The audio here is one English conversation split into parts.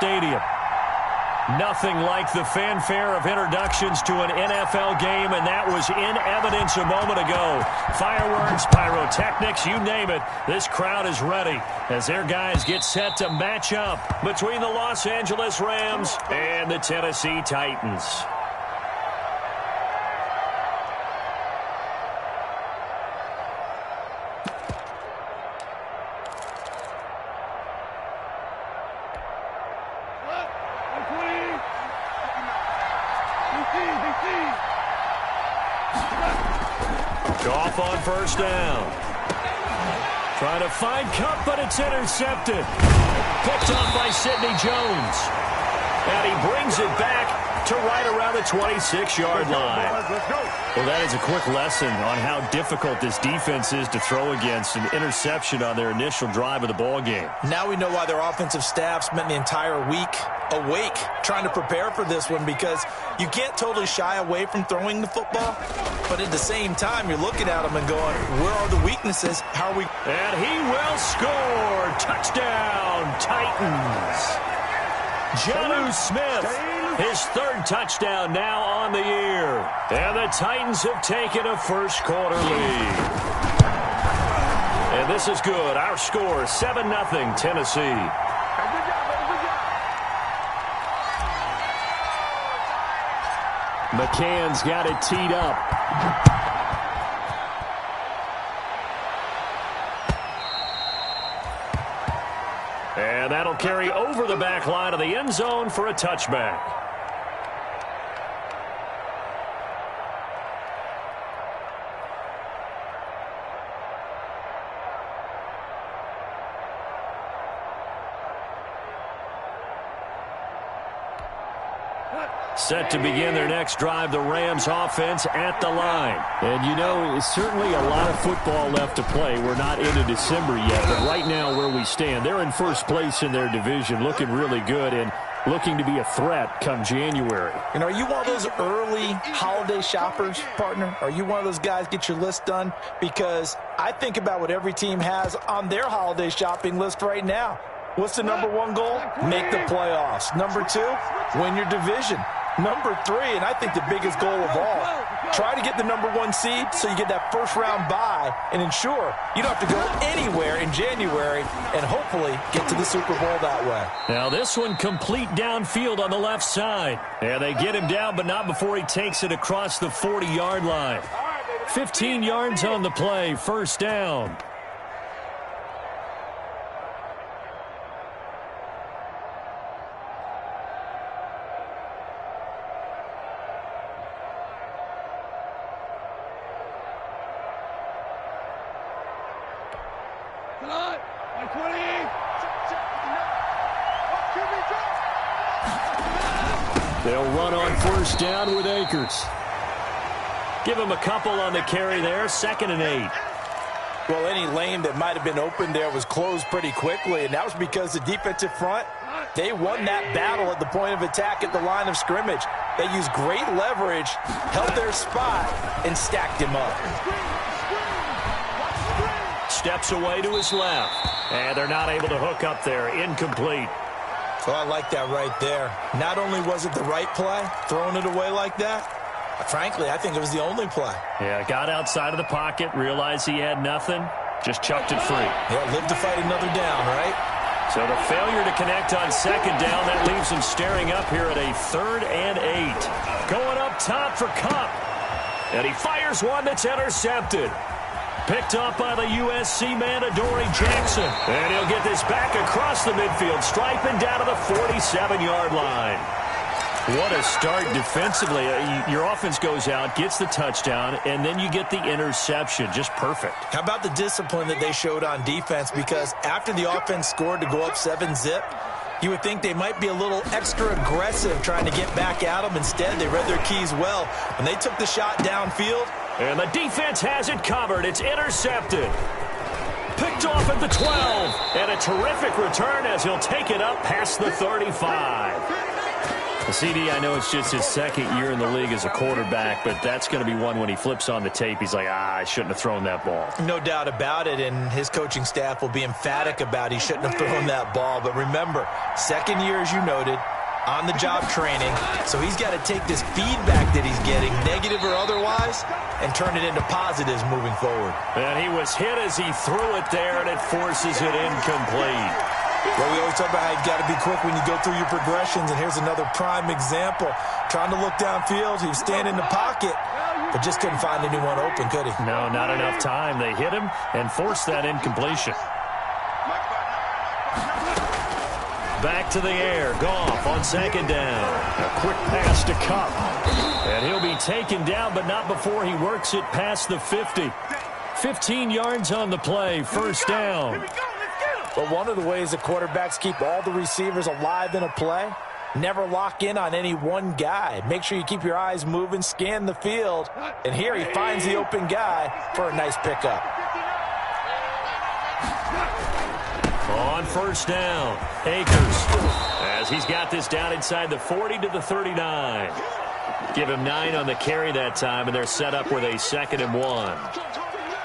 stadium. Nothing like the fanfare of introductions to an NFL game, and that was in evidence a moment ago. Fireworks, pyrotechnics, you name it. This crowd is ready as their guys get set to match up between the Los Angeles Rams and the Tennessee Titans. Off on first down. Trying to find Cup, but it's intercepted. Picked off by Sidney Jones. And he brings it back to right around the 26-yard line. Well, that is a quick lesson on how difficult this defense is to throw against. An interception on their initial drive of the ball game. Now we know why their offensive staff spent the entire week awake trying to prepare for this one, because you can't totally shy away from throwing the football, but at the same time you're looking at them and going, where are the weaknesses? How are we? And he will score. Touchdown, Titans. Jonnu Smith, his third touchdown now on the year. And the Titans have taken a first quarter lead. And this is good. Our score, 7-0 Tennessee. McCann's got it teed up. And that'll carry over the back line of the end zone for a touchback. Set to begin their next drive, the Rams offense at the line. And you know, it's certainly a lot of football left to play. We're not into December yet, but right now where we stand, they're in first place in their division, looking really good and looking to be a threat come January. And are you one of those early holiday shoppers, partner? Are you one of those guys get your list done? Because I think about what every team has on their holiday shopping list right now. What's the number one goal? Make the playoffs. Number two, win your division. Number three, and I think the biggest goal of all, try to get the number one seed so you get that first round bye and ensure you don't have to go anywhere in January and hopefully get to the Super Bowl that way. Now this one complete downfield on the left side. Yeah, they get him down, but not before he takes it across the 40-yard line. 15 yards on the play, first down. They'll run on first down with Akers. Give him a couple on the carry there, 2nd and 8. Well, any lane that might have been open there was closed pretty quickly, and that was because the defensive front, they won that battle at the point of attack at the line of scrimmage. They used great leverage, held their spot, and stacked him up. Steps away to his left, and they're not able to hook up there. Incomplete. Well, I like that right there. Not only was it the right play, throwing it away like that, frankly, I think it was the only play. Yeah, got outside of the pocket, realized he had nothing, just chucked it free. Yeah, live to fight another down, right? So the failure to connect on 2nd down, that leaves him staring up here at a 3rd and 8. Going up top for Cup. And he fires one that's intercepted. Picked up by the USC man, Adoree Jackson. And he'll get this back across the midfield stripe and down to the 47-yard line. What a start defensively. Your offense goes out, gets the touchdown, and then you get the interception. Just perfect. How about the discipline that they showed on defense? Because after the offense scored to go up 7-zip, you would think they might be a little extra aggressive trying to get back at them. Instead, they read their keys well. When they took the shot downfield, and the defense has it covered. It's intercepted. Picked off at the 12. And a terrific return as he'll take it up past the 35. CD, I know it's just his second year in the league as a quarterback, but that's going to be one when he flips on the tape. He's like, I shouldn't have thrown that ball. No doubt about it, and his coaching staff will be emphatic about he shouldn't have thrown that ball. But remember, second year, as you noted, on-the-job training, so he's got to take this feedback that he's getting, negative or otherwise, and turn it into positives moving forward. And he was hit as he threw it there, and it forces it incomplete. Well, we always talk about how you've got to be quick when you go through your progressions, and here's another prime example. Trying to look downfield, he was standing in the pocket, but just couldn't find anyone open, could he? No, not enough time. They hit him and forced that incompletion. Back to the air. Goff on second down. A quick pass to Kupp. And he'll be taken down, but not before he works it past the 50. 15 yards on the play. First down. But one of the ways that quarterbacks keep all the receivers alive in a play, never lock in on any one guy. Make sure you keep your eyes moving, scan the field. And here he finds the open guy for a nice pickup. On first down, Akers, as he's got this down inside the 40 to the 39. Give him 9 on the carry that time, and they're set up with a 2nd and 1.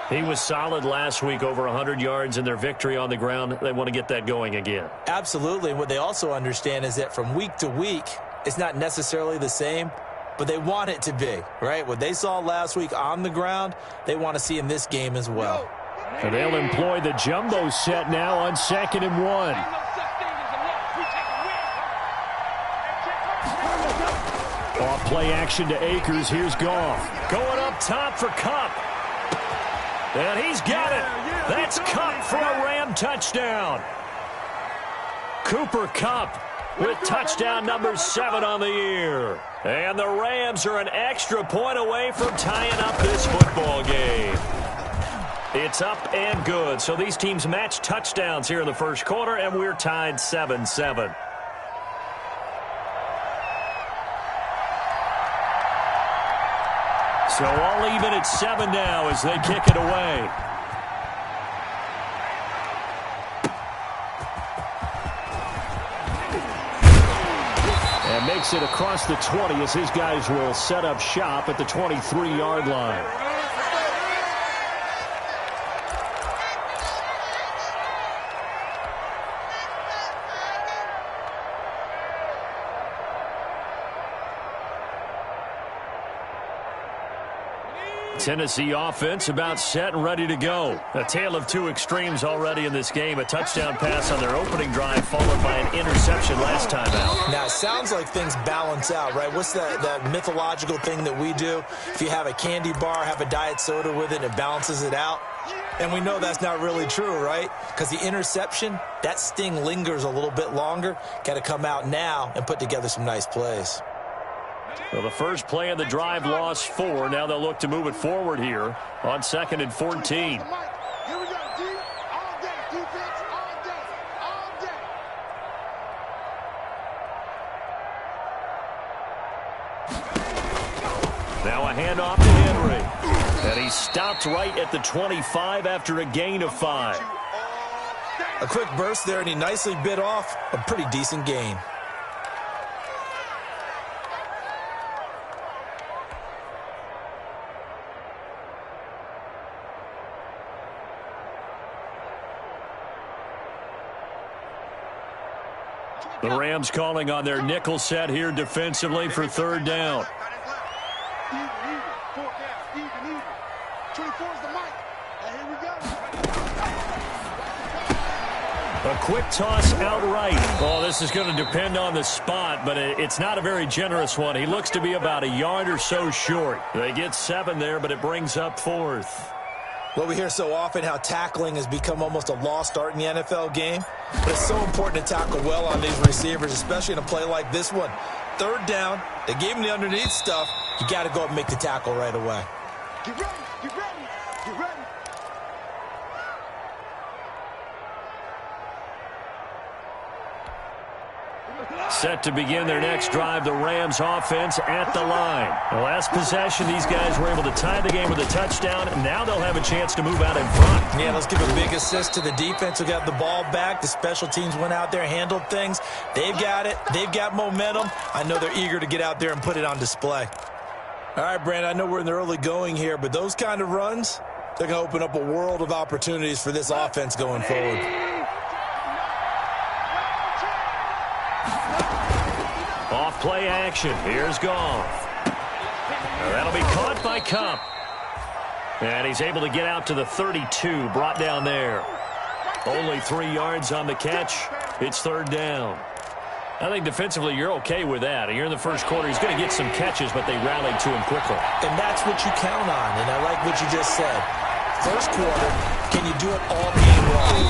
He was solid last week, over 100 yards in their victory on the ground. They want to get that going again. Absolutely. What they also understand is that from week to week, it's not necessarily the same, but they want it to be, right? What they saw last week on the ground, they want to see in this game as well. And they'll employ the jumbo set now on 2nd and 1. Off play action to Akers. Here's Goff. Going up top for Kupp. And he's got it. That's Kupp for a Ram touchdown. Cooper Kupp with touchdown number 7 on the year. And the Rams are an extra point away from tying up this football game. It's up and good. So these teams match touchdowns here in the first quarter, and we're tied 7-7. So all even at 7 now as they kick it away. And makes it across the 20 as his guys will set up shop at the 23-yard line. Tennessee offense about set and ready to go. A tale of two extremes already in this game. A touchdown pass on their opening drive followed by an interception last time out. Now, it sounds like things balance out, right? What's that mythological thing that we do? If you have a candy bar, have a diet soda with it, and it balances it out. And we know that's not really true, right? Because the interception, that sting lingers a little bit longer. Got to come out now and put together some nice plays. Well, the first play of the drive lost 4. Now they'll look to move it forward here on 2nd and 14. Now a handoff to Henry. And he stopped right at the 25 after a gain of 5. A quick burst there, and he nicely bit off a pretty decent gain. The Rams calling on their nickel set here defensively for 3rd down. A quick toss outright. Oh, this is going to depend on the spot, but it's not a very generous one. He looks to be about a yard or so short. They get 7 there, but it brings up 4th. Well, we hear so often how tackling has become almost a lost art in the NFL game. But it's so important to tackle well on these receivers, especially in a play like this one. 3rd down, they gave him the underneath stuff. You got to go up and make the tackle right away. Get ready, get ready, get ready. Set to begin their next drive, the Rams offense at the line. The last possession, these guys were able to tie the game with a touchdown. Now they'll have a chance to move out in front. Yeah, let's give a big assist to the defense who got the ball back. The special teams went out there, handled things. They've got it. They've got momentum. I know they're eager to get out there and put it on display. All right, Brandon, I know we're in the early going here, but those kind of runs, they're going to open up a world of opportunities for this offense going forward. Off play action. Here's Goff. That'll be caught by Kupp. And he's able to get out to the 32, brought down there. Only 3 yards on the catch. It's third down. I think defensively you're okay with that. Here in the first quarter, he's going to get some catches, but they rallied to him quickly. And that's what you count on, and I like what you just said. First quarter, can you do it all game long?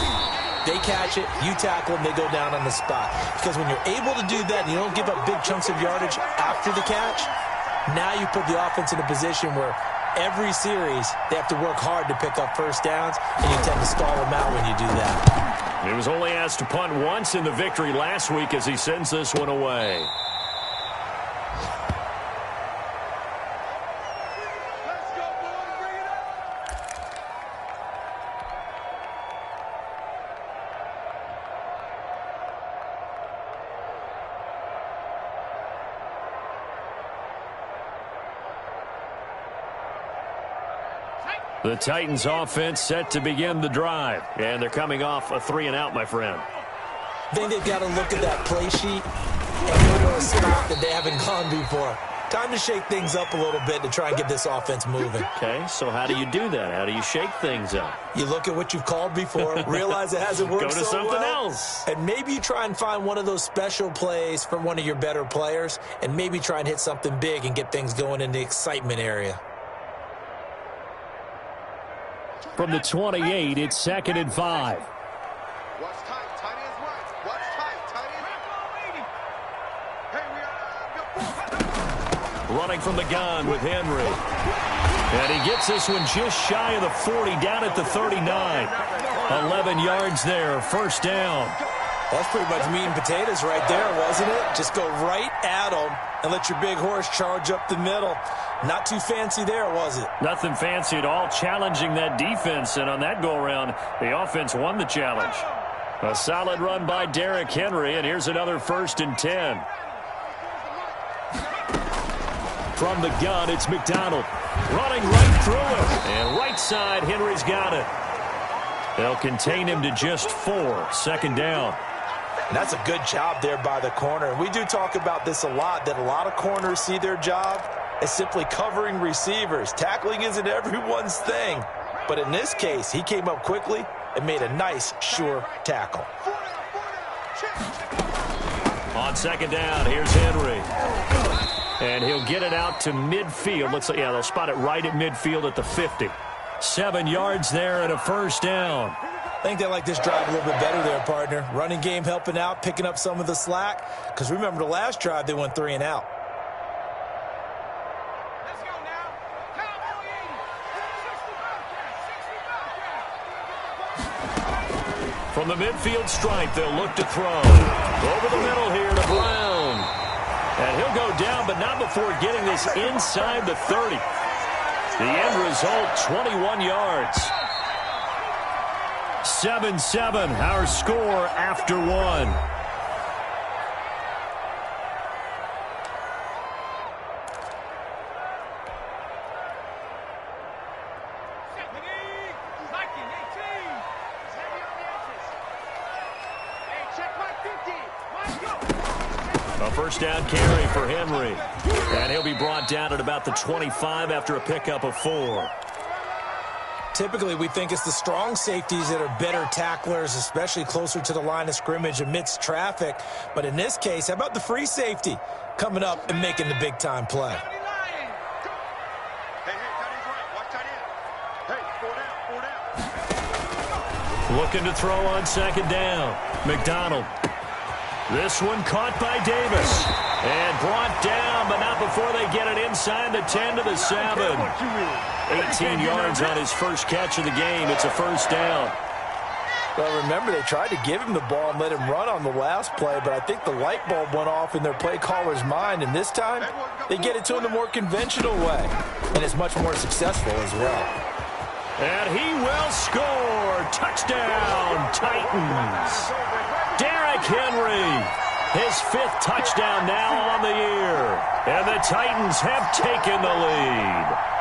They catch it, you tackle them, they go down on the spot. Because when you're able to do that and you don't give up big chunks of yardage after the catch, now you put the offense in a position where every series they have to work hard to pick up first downs, and you tend to stall them out when you do that. He was only asked to punt once in the victory last week as he sends this one away. The Titans offense set to begin the drive. And they're coming off a 3-and-out, my friend. I think they've got to look at that play sheet and go to a spot that they haven't gone before. Time to shake things up a little bit to try and get this offense moving. Okay, so how do you do that? How do you shake things up? You look at what you've called before, realize it hasn't worked so well. Go to something else. And maybe you try and find one of those special plays from one of your better players, and maybe try and hit something big and get things going in the excitement area. From the 28, it's 2nd and 5. What's tight? Tight ends right. What's tight? Tight ends. Hey, we are Running from the gun with Henry. And he gets this one just shy of the 40, down at the 39. 11 yards there, first down. That's pretty much meat and potatoes right there, wasn't it? Just go right at them and let your big horse charge up the middle. Not too fancy there, was it? Nothing fancy at all, challenging that defense. And on that go-around, the offense won the challenge. A solid run by Derrick Henry, and here's another 1st and 10. From the gun, it's McDonald. Running right through it. And right side, Henry's got it. They'll contain him to just 4. 2nd down. And that's a good job there by the corner. And we do talk about this a lot, that a lot of corners see their job as simply covering receivers. Tackling isn't everyone's thing. But in this case, he came up quickly and made a nice, sure tackle. On 2nd down, here's Henry. And he'll get it out to midfield. Looks like, yeah, they'll spot it right at midfield at the 50. 7 yards there and a 1st down. I think they like this drive a little bit better there, partner. Running game helping out, picking up some of the slack. Because remember, the last drive, they went 3-and-out. Let's go now. Cowboy 80. From the midfield stripe, they'll look to throw. Over the middle here to Brown. And he'll go down, but not before getting this inside the 30. The end result, 21 yards. 7-7, our score after 1. A 1st down carry for Henry. And he'll be brought down at about the 25 after a pickup of 4. Typically, we think it's the strong safeties that are better tacklers, especially closer to the line of scrimmage amidst traffic. But in this case, how about the free safety coming up and making the big-time play? Looking to throw on 2nd down. McDonald. This one caught by Davis. And brought down, but not before they get it inside the 10 to the 7. 18 yards on his first catch of the game. It's a 1st down. Well, remember, they tried to give him the ball and let him run on the last play, but I think the light bulb went off in their play caller's mind, and this time they get it to him the more conventional way, and it's much more successful as well. And he will score. Touchdown, Titans. Derrick Henry, his 5th touchdown now on the year. And the Titans have taken the lead.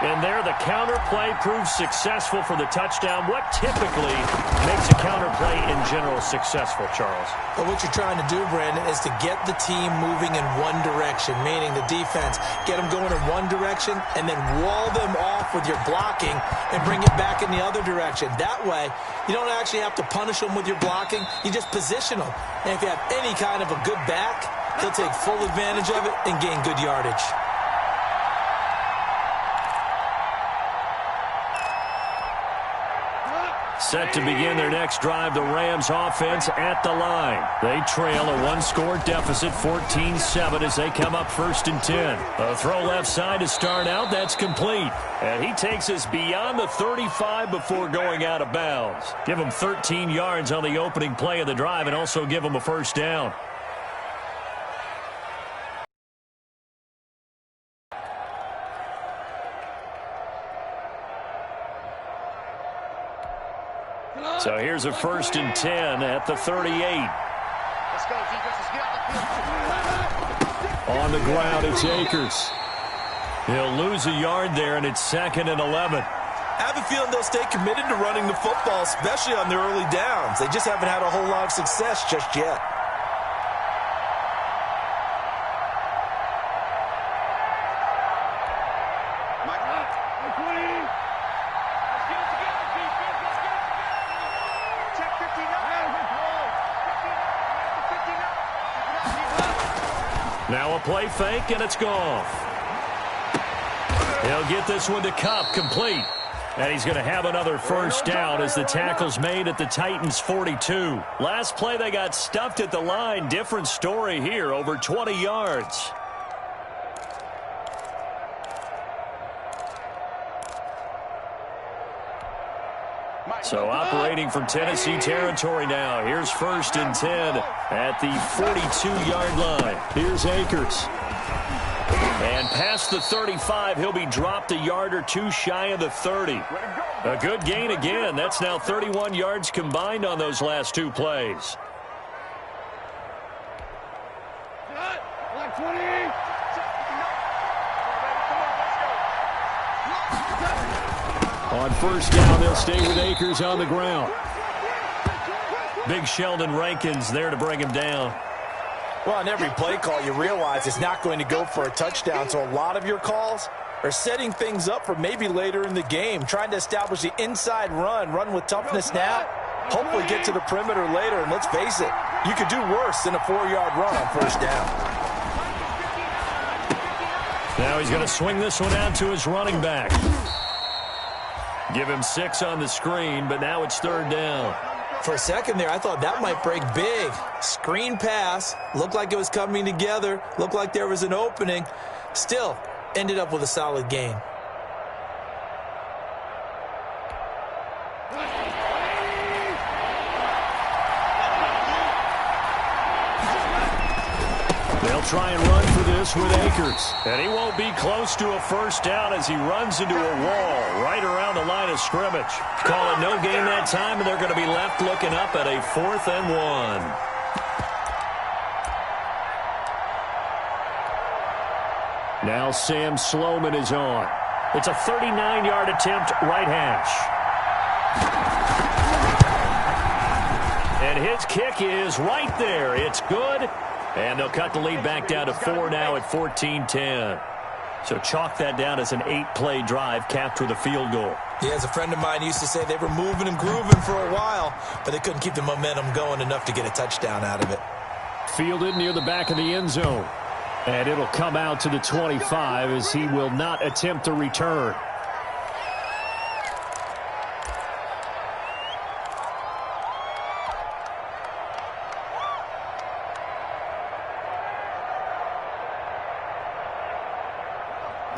And there, the counter play proves successful for the touchdown. What typically makes a counter play in general successful, Charles? Well, what you're trying to do, Brandon, is to get the team moving in one direction, meaning the defense. Get them going in one direction and then wall them off with your blocking and bring it back in the other direction. That way, you don't actually have to punish them with your blocking. You just position them. And if you have any kind of a good back, he'll take full advantage of it and gain good yardage. Set to begin their next drive, the Rams offense at the line. They trail a 1-score deficit, 14-7, as they come up 1st and 10. A throw left side to start out. That's complete. And he takes us beyond the 35 before going out of bounds. Give him 13 yards on the opening play of the drive and also give him a 1st down. So here's a 1st and 10 at the 38. Let's go, defense. Let's get out the field. On the ground, it's Akers. He'll lose a yard there, and it's 2nd and 11. I have a feeling they'll stay committed to running the football, especially on their early downs. They just haven't had a whole lot of success just yet. Now a play fake, and it's Goff. He'll get this one to Kupp, complete. And he's going to have another 1st down as the tackle's made at the Titans' 42. Last play, they got stuffed at the line. Different story here, over 20 yards. So operating from Tennessee territory now. Here's 1st and 10 at the 42-yard line. Here's Akers. And past the 35, he'll be dropped a yard or two shy of the 30. A good gain again. That's now 31 yards combined on those last 2 plays. On 1st down, they'll stay with Akers on the ground. Big Sheldon Rankins there to bring him down. Well, on every play call, you realize it's not going to go for a touchdown, so a lot of your calls are setting things up for maybe later in the game, trying to establish the inside run with toughness now, hopefully get to the perimeter later, and let's face it, you could do worse than a 4-yard run on 1st down. Now he's going to swing this one out to his running back. Give him 6 on the screen, but now it's 3rd down. For a second there, I thought that might break big. Screen pass, looked like it was coming together, looked like there was an opening. Still, ended up with a solid gain. They'll try and run for this with Akers. And he won't be close to a 1st down as he runs into a wall right around the line of scrimmage. Call it no gain that time, and they're going to be left looking up at a 4th and 1. Now Sam Sloman is on. It's a 39-yard attempt, right hash. And his kick is right there. It's good. And they'll cut the lead back down to 4 now at 14-10. So chalk that down as an 8-play drive capped with a field goal. Yeah, as a friend of mine used to say, they were moving and grooving for a while, but they couldn't keep the momentum going enough to get a touchdown out of it. Fielded near the back of the end zone. And it'll come out to the 25 as he will not attempt to return.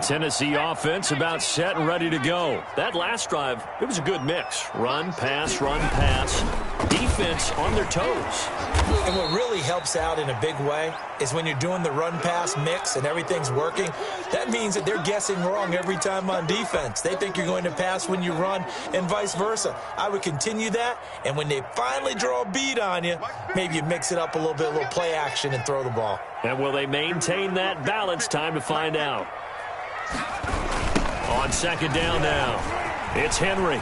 Tennessee offense about set and ready to go. That last drive, it was a good mix. Run, pass, defense on their toes. And what really helps out in a big way is when you're doing the run-pass mix and everything's working, that means that they're guessing wrong every time on defense. They think you're going to pass when you run and vice versa. I would continue that, and when they finally draw a beat on you, maybe you mix it up a little bit, a little play action, and throw the ball. And will they maintain that balance? Time to find out. On second down now, it's Henry.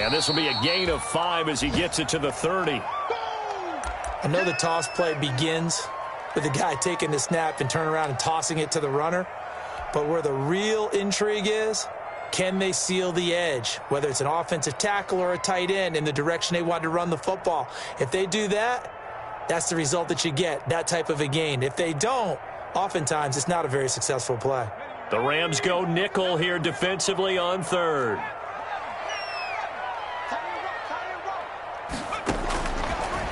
And this will be a gain of 5 as he gets it to the 30. I know the toss play begins with the guy taking the snap and turning around and tossing it to the runner. But where the real intrigue is, can they seal the edge, whether it's an offensive tackle or a tight end, in the direction they want to run the football? If they do that, that's the result that you get, that type of a gain. If they don't, oftentimes it's not a very successful play. The Rams go nickel here defensively on third.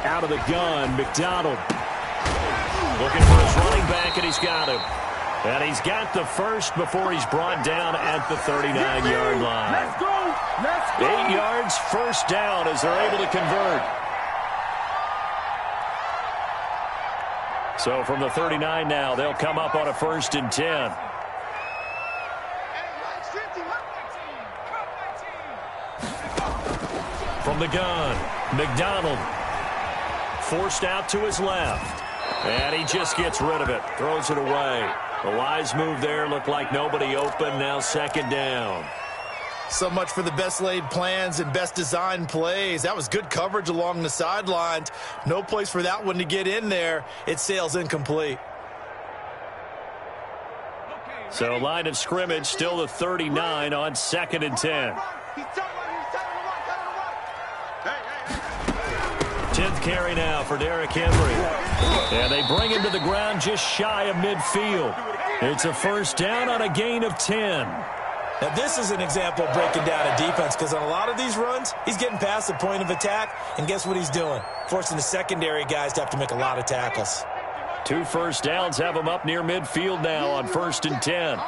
Out of the gun, McDonald. Looking for his running back, and he's got him. And he's got the first before he's brought down at the 39-yard line. Let's go. 8 yards, first down as they're able to convert. So from the 39 now, they'll come up on a 1st and 10. From the gun, McDonald. Forced out to his left. And he just gets rid of it. Throws it away. The wise move there. Looked like nobody open. Now 2nd down. So much for the best laid plans and best designed plays. That was good coverage along the sidelines. No place for that one to get in there. It sails incomplete. So line of scrimmage still the 39 on 2nd and 10. 10th carry now for Derrick Henry. And they bring him to the ground just shy of midfield. It's a 1st down on a gain of 10. Now, this is an example of breaking down a defense, because on a lot of these runs, he's getting past the point of attack, and guess what he's doing? Forcing the secondary guys to have to make a lot of tackles. 2 1st downs have him up near midfield now on 1st and 10.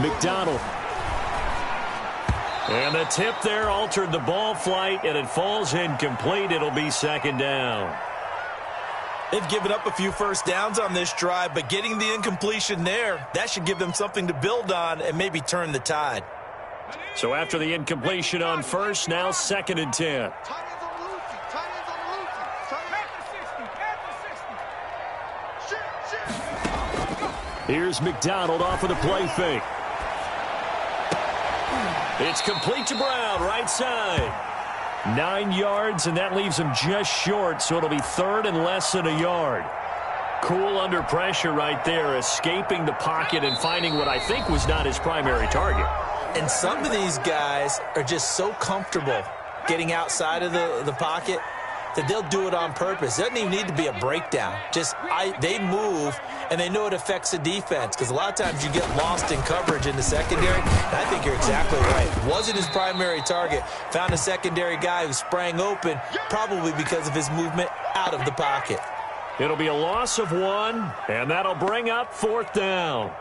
McDonald. And the tip there altered the ball flight, and it falls incomplete. It'll be 2nd down. They've given up a few 1st downs on this drive, but getting the incompletion there, that should give them something to build on and maybe turn the tide. So after the incompletion on 1st, now 2nd and 10. Here's McDonald off of the play fake. It's complete to Brown, right side. 9 yards, and that leaves him just short, so it'll be 3rd and less than a yard. Cool under pressure right there, escaping the pocket and finding what I think was not his primary target. And some of these guys are just so comfortable getting outside of the pocket that they'll do it on purpose. It doesn't even need to be a breakdown. They move, and they know it affects the defense, because a lot of times you get lost in coverage in the secondary, and I think you're exactly right. Wasn't his primary target. Found a secondary guy who sprang open, probably because of his movement out of the pocket. It'll be a loss of 1, and that'll bring up 4th down.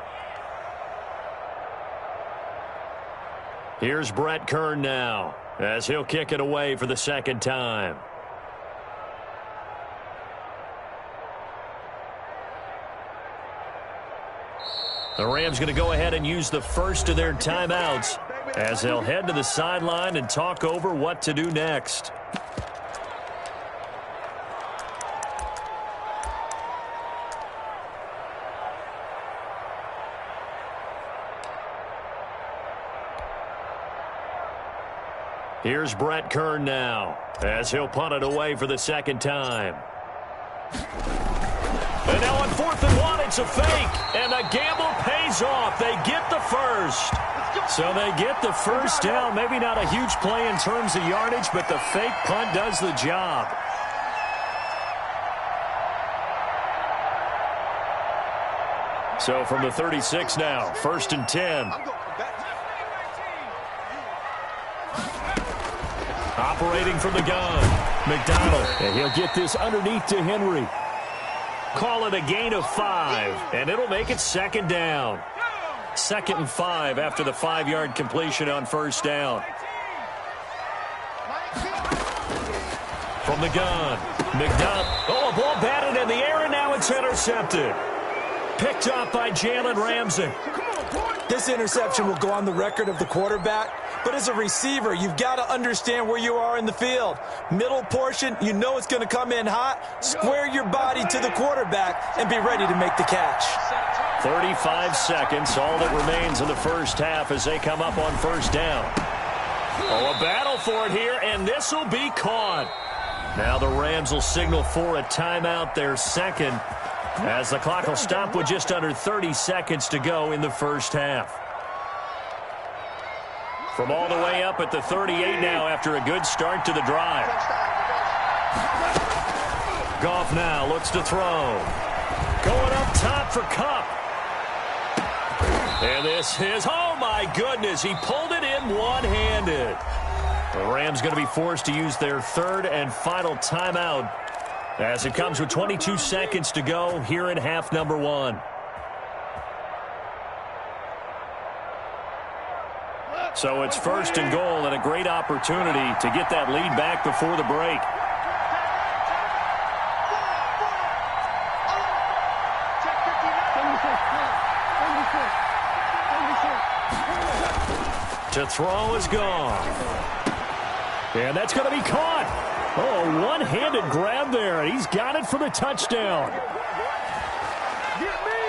Here's Brett Kern now, as he'll kick it away for the 2nd time. The Rams going to go ahead and use the first of their timeouts as they'll head to the sideline and talk over what to do next. Here's Brett Kern now as he'll punt it away for the 2nd time. And now on 4th and 1, it's a fake. And the gamble pays off. They get the first. So they get the 1st down. Maybe not a huge play in terms of yardage, but the fake punt does the job. So from the 36 now, 1st and 10. Operating from the gun, McDonald. And he'll get this underneath to Henry. Call it a gain of 5, and it'll make it second down. 2nd and 5 after the 5-yard completion on first down. From the gun, McDonald. Oh, a ball batted in the air, and now it's intercepted. Picked up by Jalen Ramsey. This interception will go on the record of the quarterback, but as a receiver, you've got to understand where you are in the field. Middle portion, you know it's going to come in hot. Square your body to the quarterback and be ready to make the catch. 35 seconds, all that remains in the first half as they come up on first down. Oh, a battle for it here, and this will be caught. Now the Rams will signal for a timeout, their second, as the clock will stop with just under 30 seconds to go in the first half. From all the way up at the 38 now after a good start to the drive. Goff now looks to throw. Going up top for Kupp. And this is, oh my goodness, he pulled it in one-handed. The Rams going to be forced to use their third and final timeout as it comes with 22 seconds to go here in half number 1. So it's 1st and goal and a great opportunity to get that lead back before the break. To throw is gone. And that's going to be caught. Oh, a one-handed grab there. He's got it for the touchdown.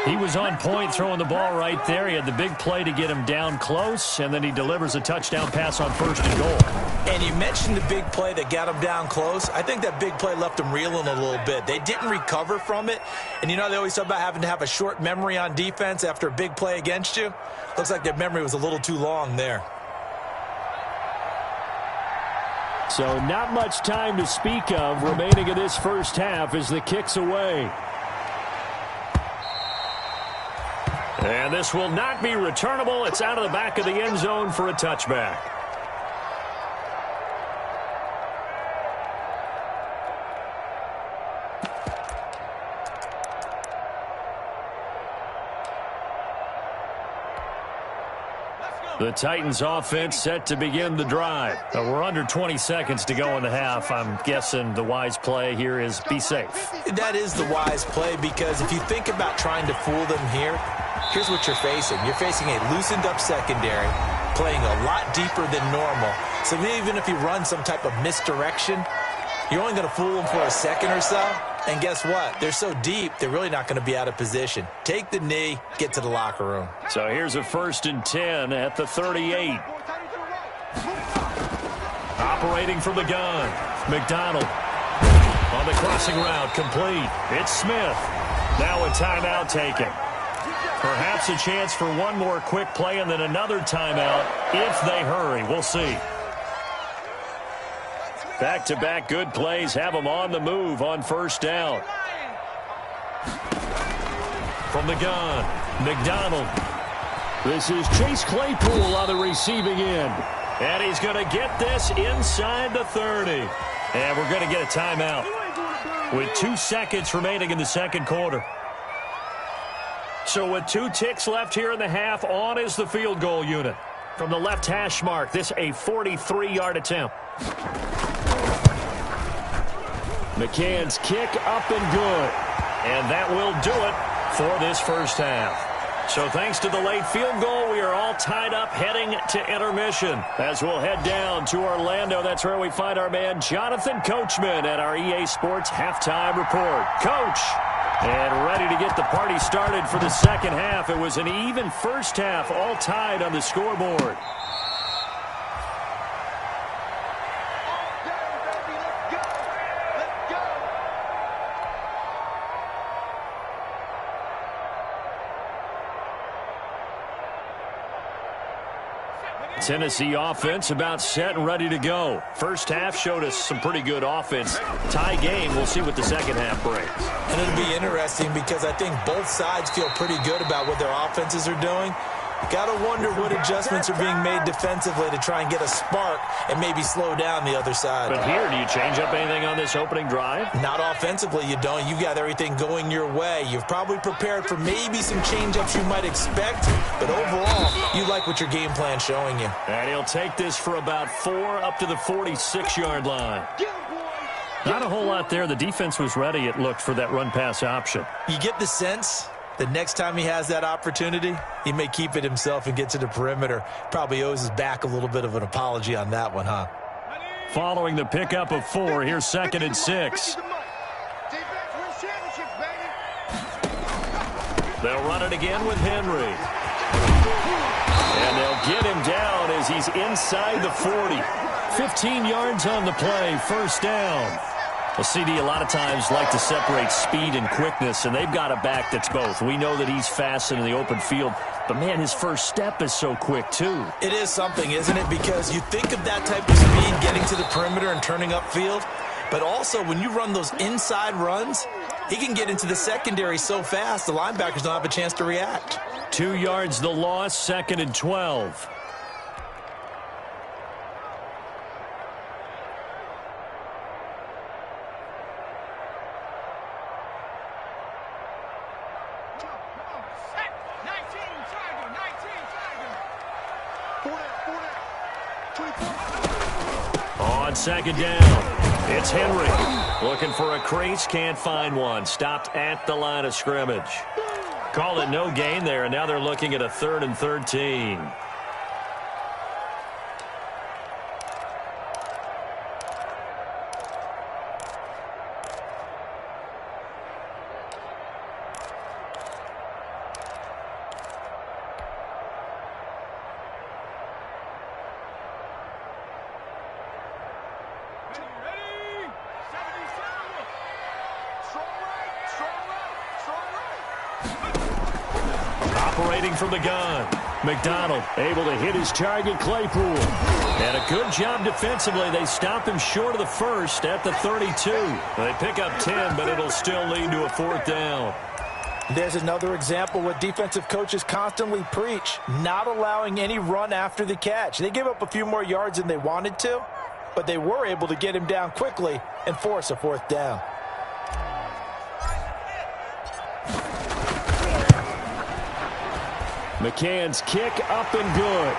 He was on point throwing the ball right there. He had the big play to get him down close, and then he delivers a touchdown pass on 1st and goal. And you mentioned the big play that got him down close. I think that big play left him reeling a little bit. They didn't recover from it. And you know they always talk about having to have a short memory on defense after a big play against you. Looks like their memory was a little too long there. So not much time to speak of remaining in this first half as the kick's away. And this will not be returnable. It's out of the back of the end zone for a touchback. The Titans offense set to begin the drive. We're under 20 seconds to go in the half. I'm guessing the wise play here is be safe. That is the wise play because if you think about trying to fool them here, here's what you're facing. You're facing a loosened up secondary, playing a lot deeper than normal. So even if you run some type of misdirection, you're only going to fool them for a second or so. And guess what? They're so deep, they're really not going to be out of position. Take the knee, get to the locker room. So here's a 1st and 10 at the 38. Operating from the gun. McDonald on the crossing route, complete. It's Smith. Now a timeout taken. Perhaps a chance for one more quick play and then another timeout if they hurry. We'll see. Back-to-back good plays have them on the move on 1st down. From the gun, McDonald. This is Chase Claypool on the receiving end. And he's going to get this inside the 30. And we're going to get a timeout with 2 seconds remaining in the second quarter. So with 2 ticks left here in the half, on is the field goal unit. From the left hash mark, this a 43-yard attempt. McCann's kick up and good. And that will do it for this first half. So thanks to the late field goal, we are all tied up heading to intermission. As we'll head down to Orlando, that's where we find our man Jonathan Coachman at our EA Sports Halftime Report. Coach, and ready to get the party started for the second half. It was an even first half, all tied on the scoreboard. Tennessee offense about set and ready to go. First half showed us some pretty good offense. Tie game. We'll see what the second half brings. And it'll be interesting because I think both sides feel pretty good about what their offenses are doing. Got to wonder what adjustments are being made defensively to try and get a spark and maybe slow down the other side. But here, do you change up anything on this opening drive? Not offensively, you don't. You've got everything going your way. You've probably prepared for maybe some change-ups you might expect, but overall, you like what your game plan's showing you. And he'll take this for about 4 up to the 46-yard line. Not a whole lot there. The defense was ready, it looked, for that run-pass option. You get the sense the next time he has that opportunity, he may keep it himself and get to the perimeter. Probably owes his back a little bit of an apology on that one, huh? Following the pickup of 4, here's 2nd and 6. They'll run it again with Henry. And they'll get him down as he's inside the 40. 15 yards on the play, first down. Well, CD, a lot of times like to separate speed and quickness, and they've got a back that's both. We know that he's fast in the open field, but, man, his first step is so quick, too. It is something, isn't it? Because you think of that type of speed getting to the perimeter and turning upfield, but also when you run those inside runs, he can get into the secondary so fast the linebackers don't have a chance to react. 2 yards the loss, 2nd and 12. On 2nd down, it's Henry. Looking for a crease, can't find one. Stopped at the line of scrimmage. Call it no gain there, and now they're looking at a 3rd and 13. Operating from the gun. McDonald able to hit his target, Claypool. And a good job defensively. They stop him short of the first at the 32. They pick up 10, but it'll still lead to a 4th down. There's another example what defensive coaches constantly preach, not allowing any run after the catch. They gave up a few more yards than they wanted to, but they were able to get him down quickly and force a 4th down. McCann's kick up and good.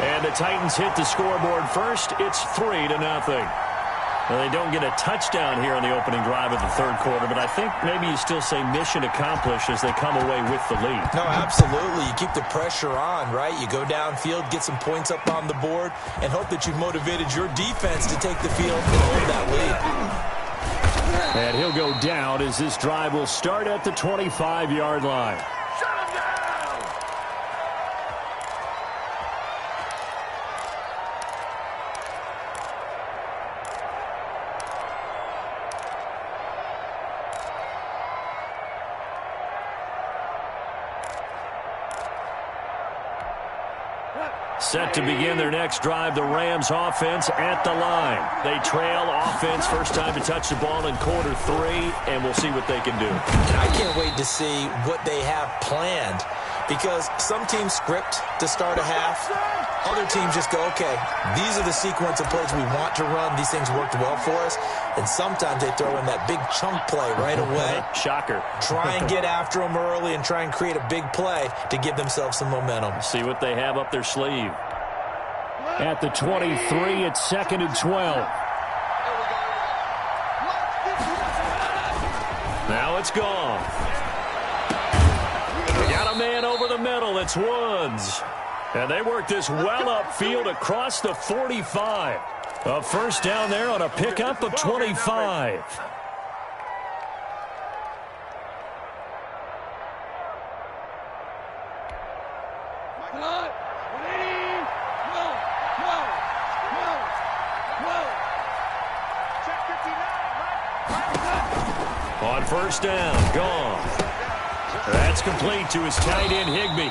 And the Titans hit the scoreboard first. It's 3-0. Well, they don't get a touchdown here in the opening drive of the 3rd quarter, but I think maybe you still say mission accomplished as they come away with the lead. No, absolutely. You keep the pressure on, right? You go downfield, get some points up on the board, and hope that you've motivated your defense to take the field and hold that lead. And he'll go down as this drive will start at the 25-yard line. Set to begin their next drive, the Rams offense at the line. They trail offense, first time to touch the ball in quarter 3, and we'll see what they can do. And I can't wait to see what they have planned, because some teams script to start a half. Other teams just go, okay, these are the sequence of plays we want to run. These things worked well for us. And sometimes they throw in that big chunk play right away. Shocker. Try and get after them early and try and create a big play to give themselves some momentum. See what they have up their sleeve. At the 23, it's 2nd and 12. Now it's gone. We got a man over the middle. It's Woods. And they work this well upfield across the 45. A first down there on a pickup of 25. On first down, gone. That's complete to his tight end, Higbee.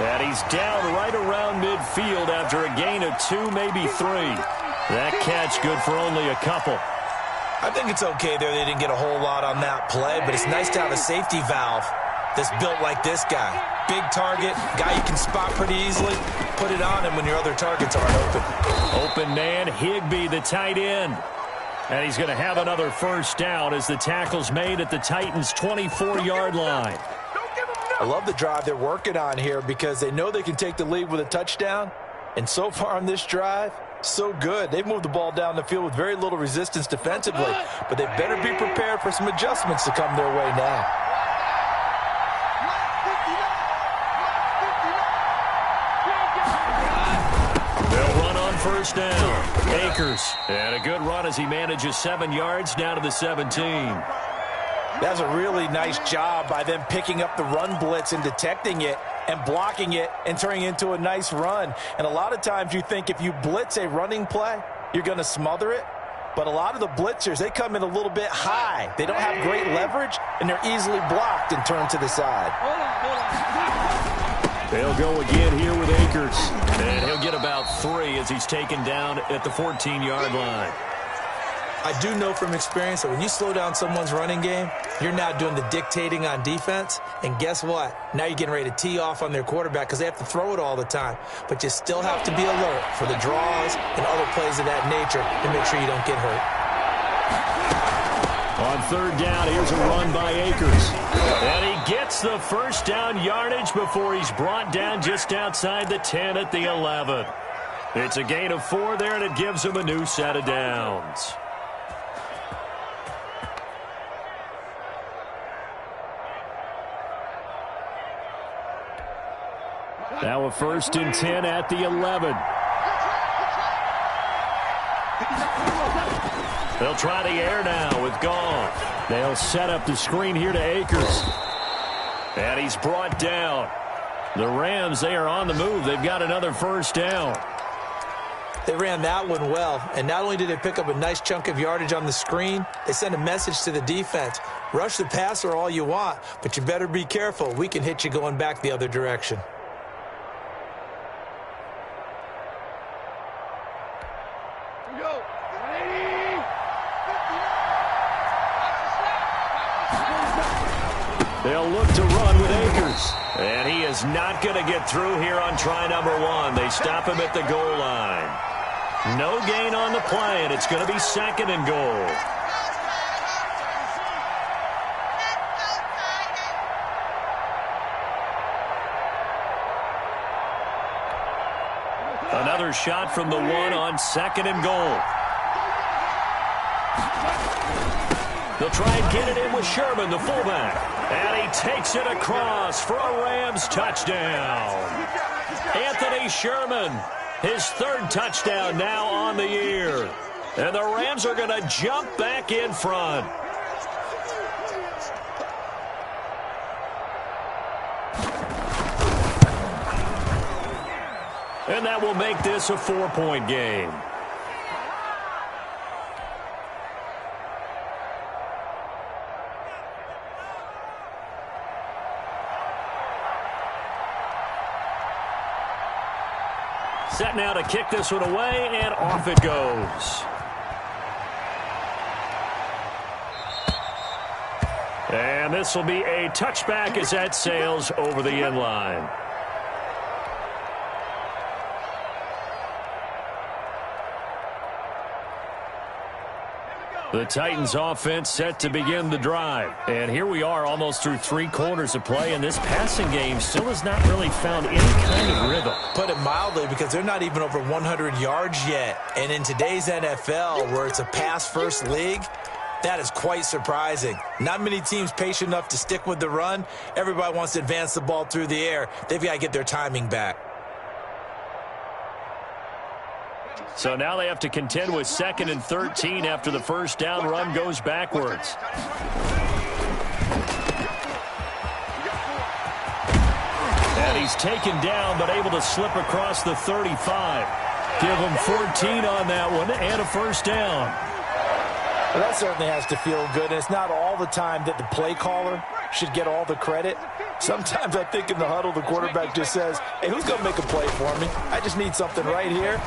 And he's down right around midfield after a gain of 2, maybe 3. That catch good for only a couple. I think it's okay there. They didn't get a whole lot on that play, but it's nice to have a safety valve that's built like this guy. Big target, guy you can spot pretty easily. Put it on him when your other targets aren't open. Open man, Higbee, the tight end. And he's going to have another first down as the tackle's made at the Titans' 24-yard line. I love the drive they're working on here because they know they can take the lead with a touchdown. And so far on this drive, so good. They've moved the ball down the field with very little resistance defensively. But they better be prepared for some adjustments to come their way now. They'll run on first down. Akers. And a good run as he manages 7 yards down to the 17. That's a really nice job by them picking up the run blitz and detecting it and blocking it and turning it into a nice run. And a lot of times you think if you blitz a running play, you're going to smother it. But a lot of the blitzers, they come in a little bit high. They don't have great leverage, and they're easily blocked and turned to the side. They'll go again here with Akers. And he'll get about 3 as he's taken down at the 14-yard line. I do know from experience that when you slow down someone's running game, you're now doing the dictating on defense. And guess what? Now you're getting ready to tee off on their quarterback because they have to throw it all the time. But you still have to be alert for the draws and other plays of that nature to make sure you don't get hurt. On third down, here's a run by Akers. And he gets the first down yardage before he's brought down just outside the 10 at the 11. It's a gain of 4 there, and it gives him a new set of downs. Now a 1st and 10 at the 11. They'll try the air now with Gone. They'll set up the screen here to Akers. And he's brought down. The Rams, they are on the move. They've got another first down. They ran that one well, and not only did they pick up a nice chunk of yardage on the screen, they sent a message to the defense. Rush the passer all you want, but you better be careful. We can hit you going back the other direction. They'll look to run with Akers. And he is not going to get through here on try number 1. They stop him at the goal line. No gain on the play, and it's going to be 2nd and goal. Another shot from the 1 on 2nd and goal. They'll try and get it in with Sherman, the fullback. And he takes it across for a Rams touchdown. Anthony Sherman, his 3rd touchdown now on the year. And the Rams are going to jump back in front. And that will make this a 4-point game. Set now to kick this one away, and off it goes. And this will be a touchback as that sails over the end line. The Titans offense set to begin the drive. And here we are almost through 3 quarters of play, and this passing game still has not really found any kind of rhythm. Put it mildly, because they're not even over 100 yards yet. And in today's NFL, where it's a pass-first league, that is quite surprising. Not many teams patient enough to stick with the run. Everybody wants to advance the ball through the air. They've got to get their timing back. So now they have to contend with 2nd and 13 after the first down run goes backwards. And he's taken down but able to slip across the 35. Give him 14 on that one and a first down. Well, that certainly has to feel good. And it's not all the time that the play caller should get all the credit. Sometimes I think in the huddle, the quarterback just says, hey, who's going to make a play for me? I just need something right here.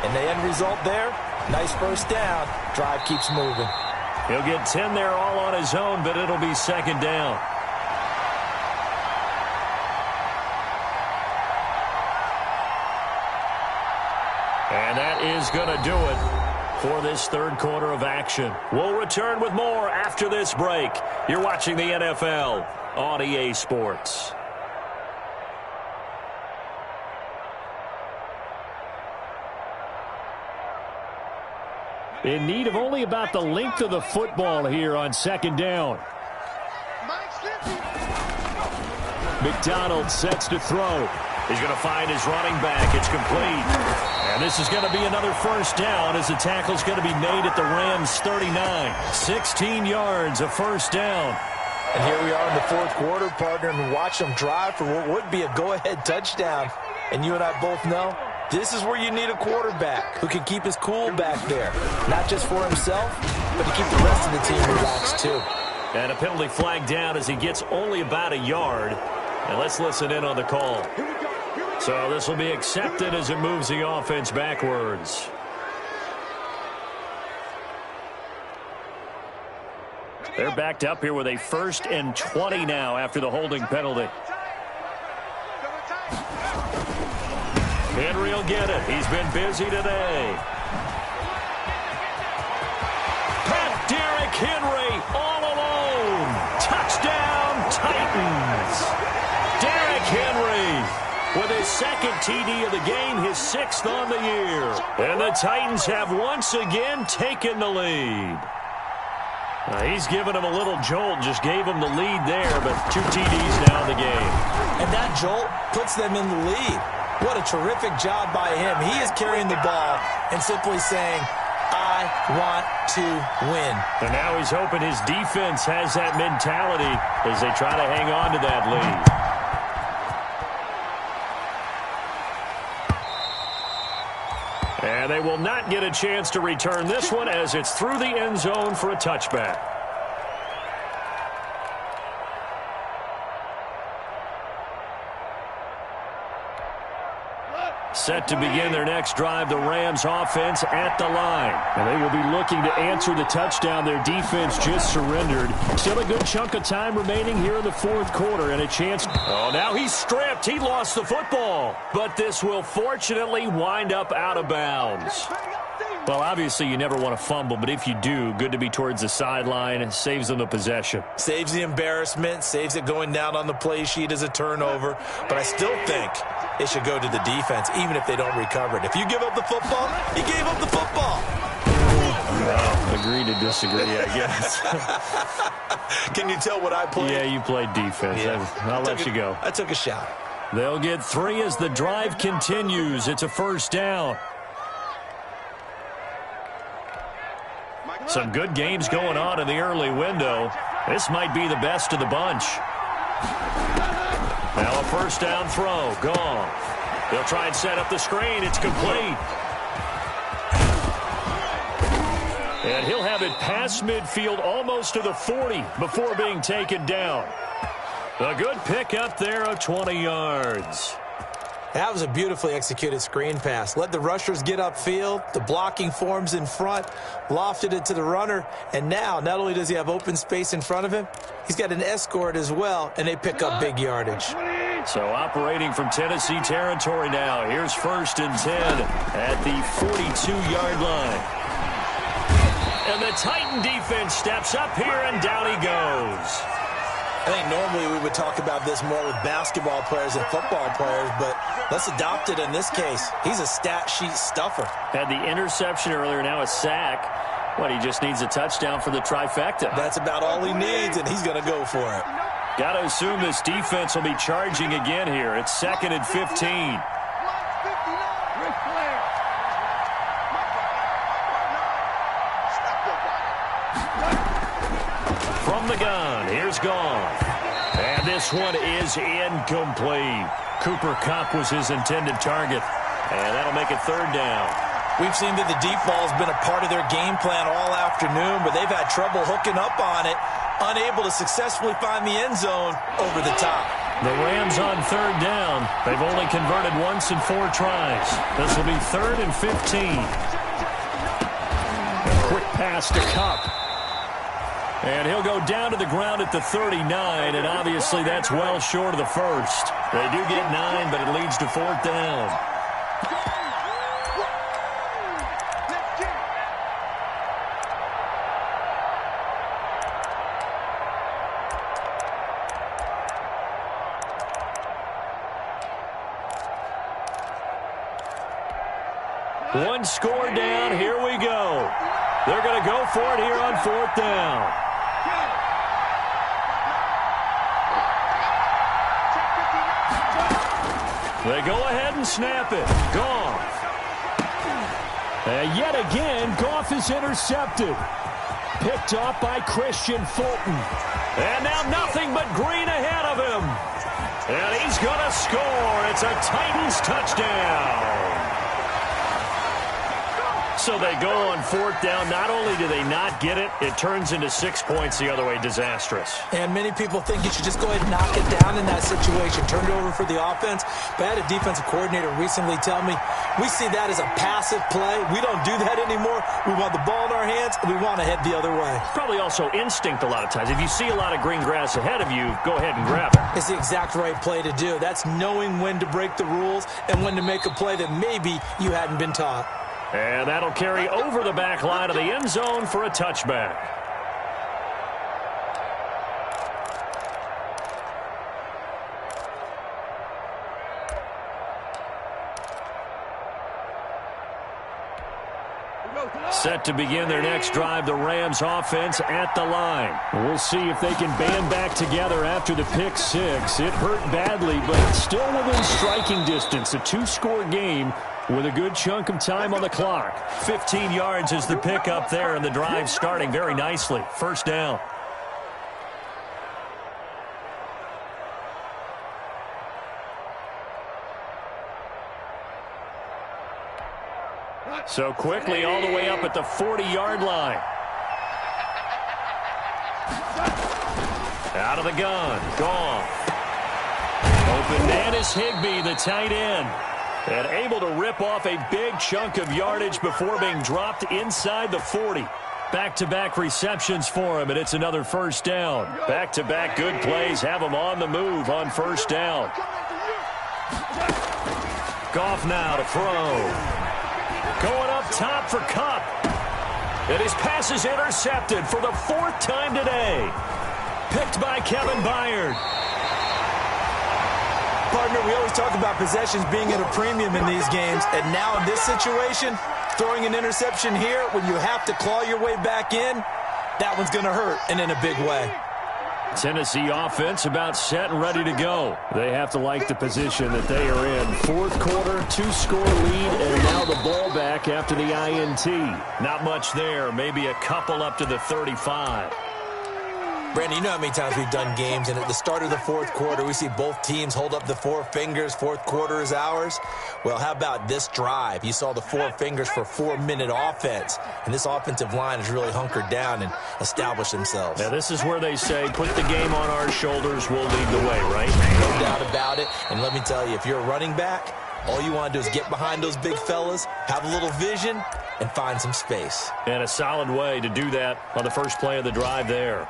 And the end result there, nice first down. Drive keeps moving. He'll get 10 there all on his own, but it'll be 2nd down. that is going to do it for this third quarter of action. We'll return with more after this break. You're watching the NFL on EA Sports. In need of only about the length of the football here on second down. McDonald sets to throw. He's going to find his running back. It's complete. And this is going to be another first down as the tackle's going to be made at the Rams' 39. 16 yards, a first down. And here we are in the fourth quarter, partner, and watch them drive for what would be a go-ahead touchdown. And you and I both know this is where you need a quarterback who can keep his cool back there. Not just for himself, but to keep the rest of the team relaxed too. And a penalty flag down as he gets only about a yard. And let's listen in on the call. So this will be accepted as it moves the offense backwards. They're backed up here with a 1st and 20 now after the holding penalty. Henry will get it. He's been busy today. Pat Derrick Henry all alone. Touchdown, Titans. Derrick Henry with his second TD of the game, his 6th on the year. And the Titans have once again taken the lead. He's given him a little jolt, just gave him the lead there, but 2 TDs now in the game. And that jolt puts them in the lead. What a terrific job by him. He is carrying the ball and simply saying, I want to win. And now he's hoping his defense has that mentality as they try to hang on to that lead. And they will not get a chance to return this one as it's through the end zone for a touchback. Set to begin their next drive, the Rams offense at the line. And they will be looking to answer the touchdown their defense just surrendered. Still a good chunk of time remaining here in the fourth quarter and a chance. Oh, now he's stripped. He lost the football. But this will fortunately wind up out of bounds. Well, obviously you never want to fumble, but if you do, good to be towards the sideline. It saves them the possession. Saves the embarrassment, saves it going down on the play sheet as a turnover. But I still think it should go to the defense, even if they don't recover it. If you give up the football, you gave up the football. Well, agree to disagree, I guess. Can you tell what I played? Yeah, you played defense. Yeah. I'll let you go. I took a shot. They'll get 3 as the drive continues. It's a first down. Some good games going on in the early window. This might be the best of the bunch. Now a first down throw. Gone. They'll try and set up the screen. It's complete. And he'll have it past midfield almost to the 40 before being taken down. A good pickup there of 20 yards. That was a beautifully executed screen pass. Let the rushers get upfield. The blocking forms in front. Lofted it to the runner. And now, not only does he have open space in front of him, he's got an escort as well, and they pick up big yardage. So operating from Tennessee territory now. Here's 1st and 10 at the 42-yard line. And the Titan defense steps up here, and down he goes. I think normally we would talk about this more with basketball players and football players, but let's adopt it in this case. He's a stat sheet stuffer. Had the interception earlier, now a sack. What, he just needs a touchdown for the trifecta. That's about all he needs, and he's going to go for it. Got to assume this defense will be charging again here. It's 2nd and 15. From the gun, here's Goff. And this one is incomplete. Cooper Kupp was his intended target. And that'll make it 3rd down. We've seen that the deep ball has been a part of their game plan all afternoon, but they've had trouble hooking up on it, unable to successfully find the end zone over the top. The Rams on 3rd down. They've only converted once in 4 tries. This will be 3rd and 15. A quick pass to Kupp. And he'll go down to the ground at the 39, and obviously that's well short of the first. They do get 9, but it leads to 4th down. One score down. Here we go. They're going to go for it here on 4th down. They go ahead and snap it. Goff. And yet again, Goff is intercepted. Picked off by Christian Fulton. And now nothing but green ahead of him. And he's going to score. It's a Titans touchdown. So they go on 4th down. Not only do they not get it, it turns into 6 points the other way. Disastrous. And many people think you should just go ahead and knock it down in that situation. Turn it over for the offense. But I had a defensive coordinator recently tell me, we see that as a passive play. We don't do that anymore. We want the ball in our hands, and we want to head the other way. Probably also instinct a lot of times. If you see a lot of green grass ahead of you, go ahead and grab it. It's the exact right play to do. That's knowing when to break the rules and when to make a play that maybe you hadn't been taught. And that'll carry over the back line of the end zone for a touchback. Set to begin their next drive, the Rams offense at the line. We'll see if they can band back together after the pick six. It hurt badly, but still within striking distance. A 2-score game with a good chunk of time on the clock. 15 yards is the pick up there, and the drive starting very nicely. 1st down. So quickly all the way up at the 40-yard line. Out of the gun. Goff. Open man is Higbee, the tight end. And able to rip off a big chunk of yardage before being dropped inside the 40. Back-to-back receptions for him, and it's another 1st down. Back-to-back good plays have him on the move on 1st down. Goff now to throw. Going up top for Kupp. And his pass is intercepted for the 4th time today. Picked by Kevin Byard. Partner, we always talk about possessions being at a premium in these games, and now in this situation, throwing an interception here when you have to claw your way back in, that one's going to hurt, and in a big way. Tennessee offense about set and ready to go. They have to like the position that they are in. 4th quarter, 2-score lead, and now the ball back after the INT. Not much there, maybe a couple up to the 35. Brandon, you know how many times we've done games, and at the start of the 4th quarter, we see both teams hold up the 4 fingers, 4th quarter is ours. Well, how about this drive? You saw the 4 fingers for 4-minute offense, and this offensive line has really hunkered down and established themselves. Now, this is where they say, put the game on our shoulders, we'll lead the way, right? No doubt about it, and let me tell you, if you're a running back, all you want to do is get behind those big fellas, have a little vision, and find some space. And a solid way to do that on the first play of the drive there.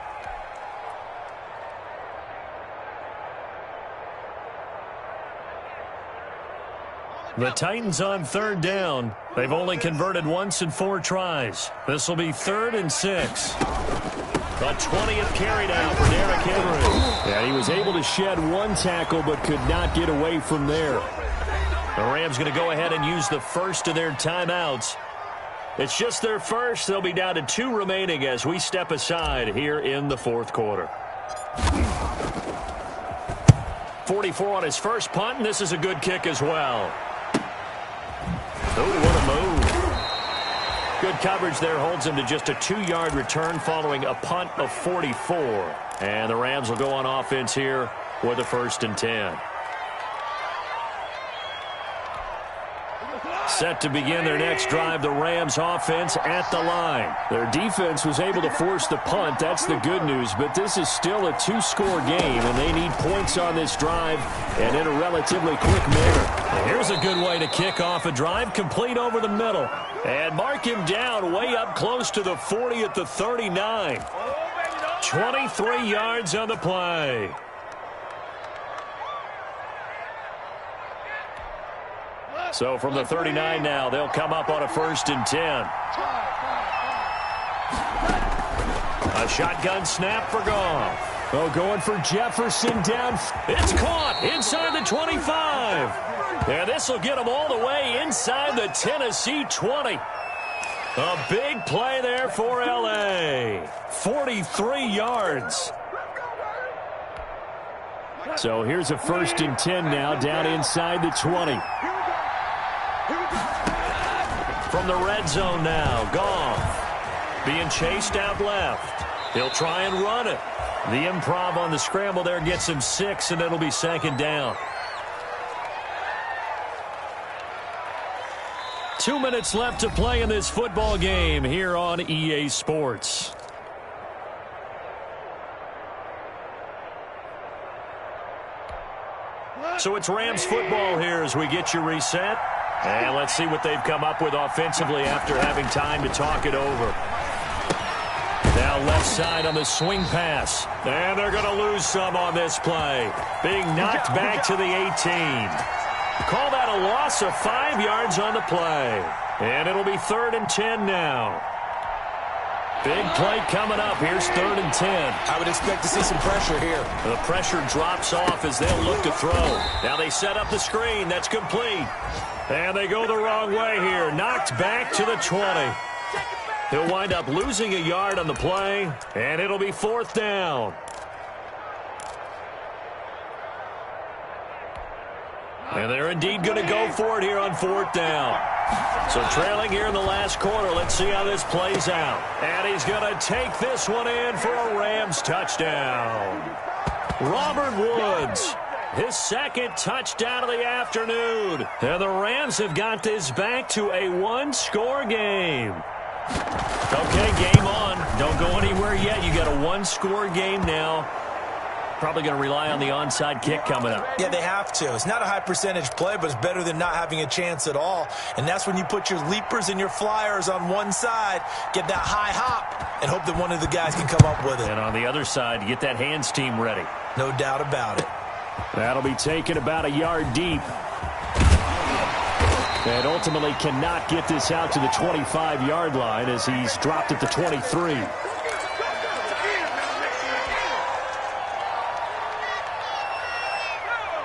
The Titans on 3rd down. They've only converted once in 4 tries. This will be 3rd and 6. The 20th carry now for Derrick Henry. And he was able to shed 1 tackle but could not get away from there. The Rams going to go ahead and use the first of their timeouts. It's just their first. They'll be down to 2 remaining as we step aside here in the 4th quarter. 44 on his first punt, and this is a good kick as well. Oh, what a move. Good coverage there holds him to just a 2-yard return following a punt of 44. And the Rams will go on offense here with a 1st and 10. Set to begin their next drive, the Rams offense at the line. Their defense was able to force the punt. That's the good news. But this is still a 2-score game, and they need points on this drive and in a relatively quick manner. And here's a good way to kick off a drive, complete over the middle. And mark him down way up close to the 40 at the 39. 23 yards on the play. So from the 39 now, they'll come up on a 1st and 10. A shotgun snap for Goff. Oh, going for Jefferson down. It's caught inside the 25. And this will get them all the way inside the Tennessee 20. A big play there for L.A. 43 yards. So here's a 1st and 10 now, down inside the 20. From the red zone now, Goff being chased out left. He'll try and run it. The improv on the scramble there gets him 6, and it'll be 2nd down. 2 minutes left to play in this football game here on EA Sports. So it's Rams football here as we get you reset. And let's see what they've come up with offensively after having time to talk it over. Now left side on the swing pass. And they're going to lose some on this play. Being knocked back to the 18. Call that a loss of 5 yards on the play. And it'll be 3rd and 10 now. Big play coming up. Here's 3rd and 10. I would expect to see some pressure here. The pressure drops off as they'll look to throw. Now they set up the screen. That's complete. And they go the wrong way here. Knocked back to the 20. He'll wind up losing a yard on the play, and it'll be 4th down. And they're indeed going to go for it here on 4th down. So trailing here in the last quarter. Let's see how this plays out. And he's going to take this one in for a Rams touchdown. Robert Woods, his 2nd touchdown of the afternoon. And the Rams have got this back to a 1-score game. Okay, game on. Don't go anywhere yet. You got a 1-score game now. Probably going to rely on the onside kick coming up. Yeah, they have to. It's not a high percentage play, but it's better than not having a chance at all. And that's when you put your leapers and your flyers on one side, get that high hop, and hope that one of the guys can come up with it. And on the other side, get that hands team ready. No doubt about it. That'll be taken about a yard deep. And ultimately cannot get this out to the 25-yard line as he's dropped at the 23.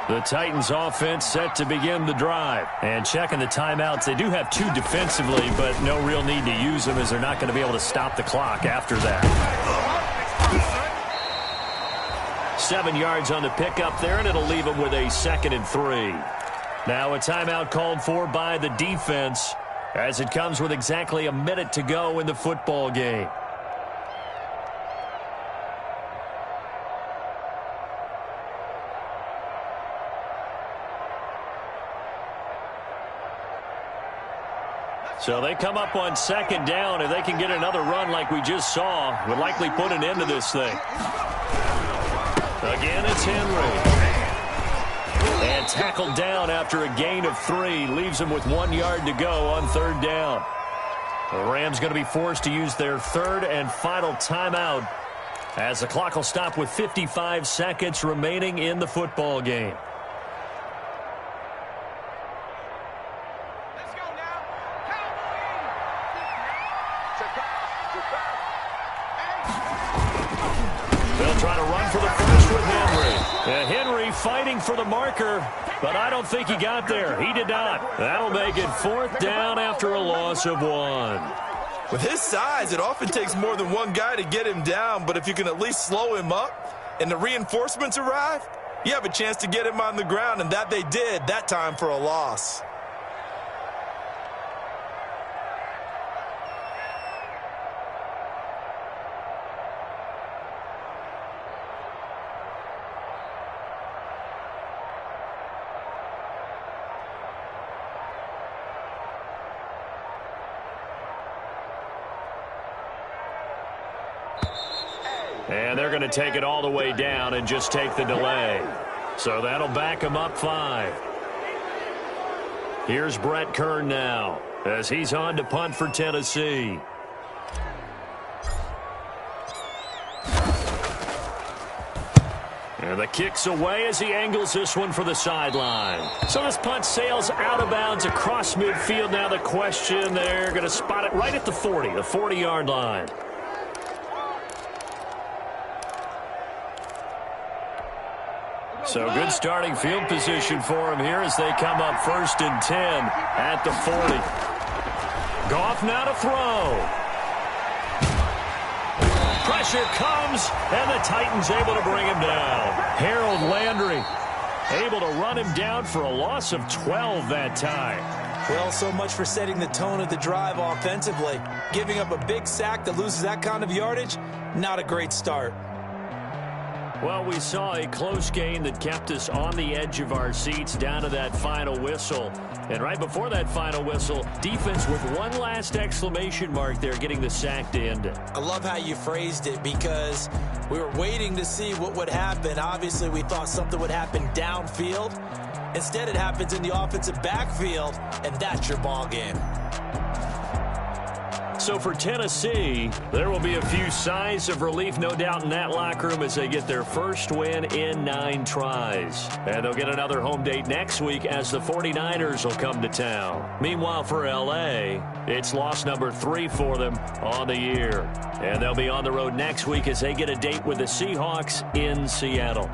The Titans offense set to begin the drive. And checking the timeouts, they do have 2 defensively, but no real need to use them as they're not going to be able to stop the clock after that. 7 yards on the pickup there, and it'll leave them with a 2nd and 3. Now a timeout called for by the defense as it comes with exactly a minute to go in the football game. So they come up on 2nd down. If they can get another run like we just saw, would likely put an end to this thing. Again, it's Henry. And tackled down after a gain of 3. Leaves him with 1 yard to go on 3rd down. The Rams going to be forced to use their 3rd and final timeout as the clock will stop with 55 seconds remaining in the football game. They'll try to run for the first with Henry. Henry fighting for the marker, but I don't think he got there. He did not. That'll make it 4th down after a loss of 1. With his size, it often takes more than one guy to get him down, but if you can at least slow him up and the reinforcements arrive, you have a chance to get him on the ground, and that they did that time for a loss. And they're going to take it all the way down and just take the delay. So that'll back them up 5. Here's Brett Kern now as he's on to punt for Tennessee. And the kick's away as he angles this one for the sideline. So this punt sails out of bounds across midfield. Now the question, they're going to spot it right at the 40, the 40-yard line. So good starting field position for him here as they come up 1st and 10 at the 40. Goff now to throw. Pressure comes, and the Titans able to bring him down. Harold Landry able to run him down for a loss of 12 that time. Well, so much for setting the tone of the drive offensively. Giving up a big sack that loses that kind of yardage, not a great start. Well, we saw a close game that kept us on the edge of our seats down to that final whistle. And right before that final whistle, defense with one last exclamation mark there, getting the sack to end it. I love how you phrased it because we were waiting to see what would happen. Obviously, we thought something would happen downfield. Instead, it happens in the offensive backfield, and that's your ball game. So for Tennessee, there will be a few sighs of relief, no doubt, in that locker room as they get their first win in 9 tries. And they'll get another home date next week as the 49ers will come to town. Meanwhile, for L.A., it's loss number 3 for them on the year. And they'll be on the road next week as they get a date with the Seahawks in Seattle.